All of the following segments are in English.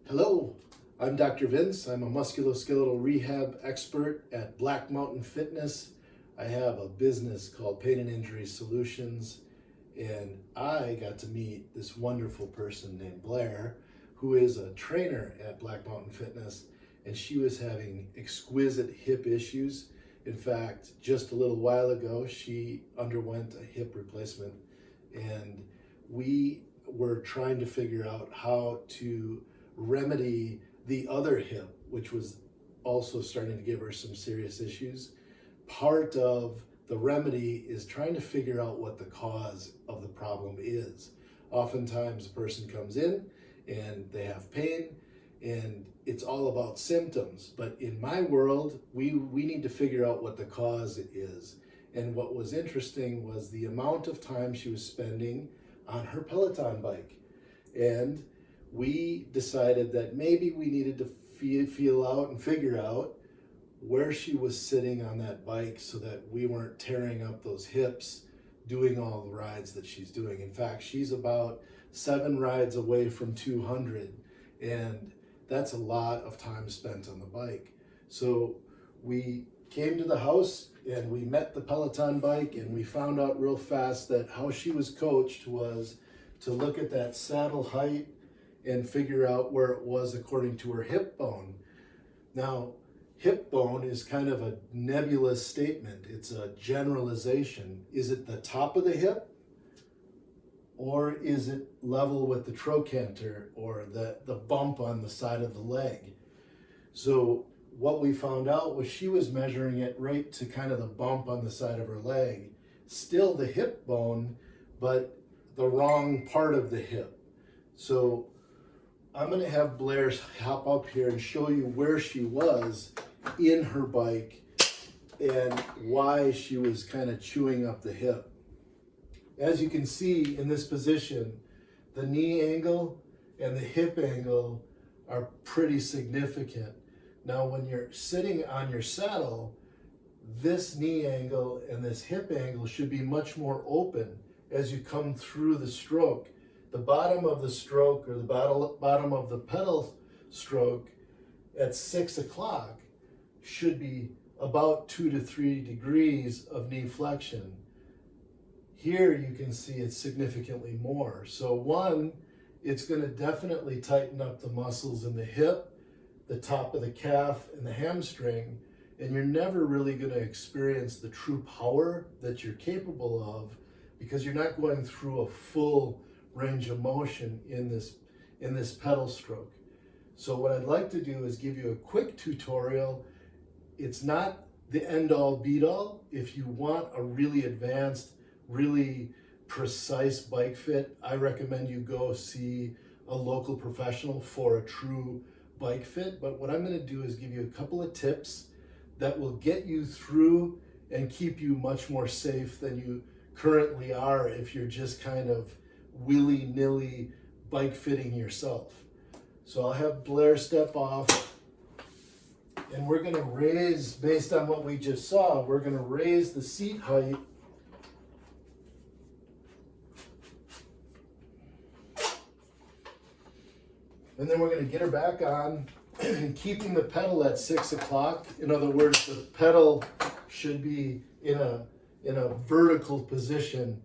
Hello, I'm Dr. Vince. I'm a musculoskeletal rehab expert at Black Mountain Fitness. I have a business called Pain and Injury Solutions, and I got to meet this wonderful person named Blair, who is a trainer at Black Mountain Fitness, and she was having exquisite hip issues. In fact, just a little while ago, she underwent a hip replacement, and we were trying to figure out how to remedy the other hip, which was also starting to give her some serious issues. Part of the remedy is trying to figure out what the cause of the problem is. Oftentimes a person comes in and they have pain and it's all about symptoms, but in my world we need to figure out what the cause is. And what was interesting was the amount of time she was spending on her Peloton bike. And we decided that maybe we needed to feel out and figure out where she was sitting on that bike so that we weren't tearing up those hips doing all the rides that she's doing. In fact, she's about 7 rides away from 200, and that's a lot of time spent on the bike. So we came to the house and we met the Peloton bike, and we found out real fast that how she was coached was to look at that saddle height and figure out where it was according to her hip bone. Now, hip bone is kind of a nebulous statement. It's a generalization. Is it the top of the hip, or is it level with the trochanter or the bump on the side of the leg? So what we found out was she was measuring it right to kind of the bump on the side of her leg, still the hip bone, but the wrong part of the hip. So I'm going to have Blair hop up here and show you where she was in her bike and why she was kind of chewing up the hip. As you can see in this position, the knee angle and the hip angle are pretty significant. Now, when you're sitting on your saddle, this knee angle and this hip angle should be much more open as you come through the stroke. The bottom of the stroke, or the bottom of the pedal stroke at 6 o'clock should be about 2 to 3 degrees of knee flexion. Here you can see it's significantly more. So one, it's going to definitely tighten up the muscles in the hip, the top of the calf, and the hamstring, and you're never really going to experience the true power that you're capable of because you're not going through a full range of motion in this pedal stroke. So what I'd like to do is give you a quick tutorial. It's not the end all beat all. If you want a really advanced, really precise bike fit, I recommend you go see a local professional for a true bike fit. But what I'm going to do is give you a couple of tips that will get you through and keep you much more safe than you currently are if you're just kind of willy-nilly bike fitting yourself. So I'll have Blair step off, and we're going to raise, based on what we just saw, we're going to raise the seat height and then we're going to get her back on and keeping the pedal at 6 o'clock. In other words, the pedal should be in a vertical position.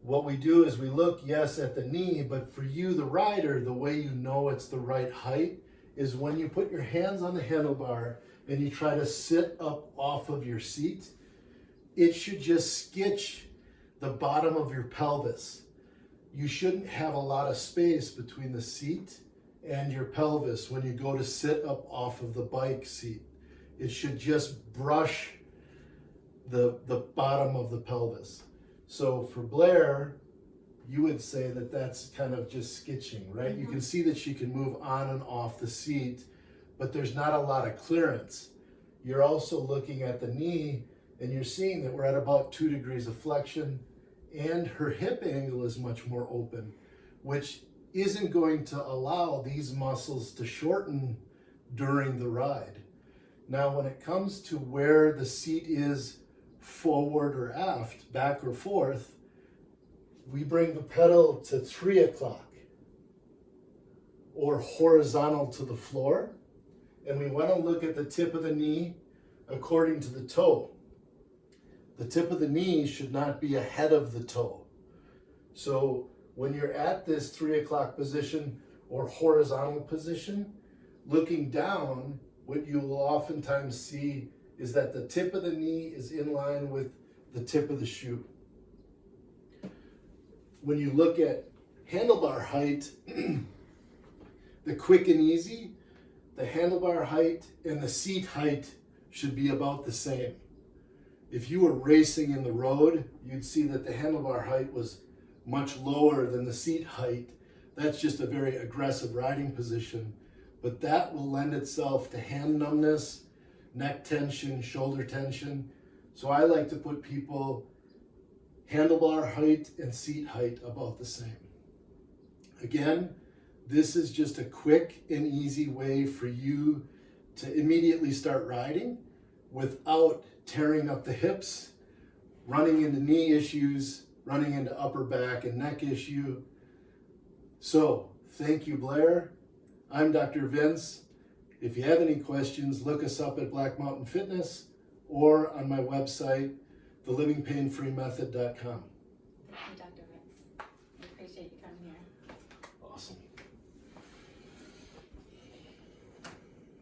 What we do is we look, yes, at the knee, but for you, the rider, the way you know it's the right height is when you put your hands on the handlebar and you try to sit up off of your seat. It should just skitch the bottom of your pelvis. You shouldn't have a lot of space between the seat and your pelvis when you go to sit up off of the bike seat. It should just brush the bottom of the pelvis. So for Blair, you would say that that's kind of just skitching, right? Mm-hmm. You can see that she can move on and off the seat, but there's not a lot of clearance. You're also looking at the knee and you're seeing that we're at about 2 degrees of flexion, and her hip angle is much more open, which isn't going to allow these muscles to shorten during the ride. Now, when it comes to where the seat is forward or aft, back or forth, we bring the pedal to 3 o'clock. or horizontal to the floor. And we want to look at the tip of the knee according to the toe. The tip of the knee should not be ahead of the toe. So when you're at this 3 o'clock position or horizontal position, looking down, what you will oftentimes see is that the tip of the knee is in line with the tip of the shoe. When you look at handlebar height, the quick and easy, the handlebar height and the seat height should be about the same. If you were racing in the road, you'd see that the handlebar height was much lower than the seat height. That's just a very aggressive riding position, but that will lend itself to hand numbness, neck tension, shoulder tension. So I like to put people handlebar height and seat height about the same. Again, this is just a quick and easy way for you to immediately start riding without tearing up the hips, running into knee issues, running into upper back and neck issue. So, thank you, Blair. I'm Dr. Vince. If you have any questions, look us up at Black Mountain Fitness or on my website, thelivingpainfreemethod.com.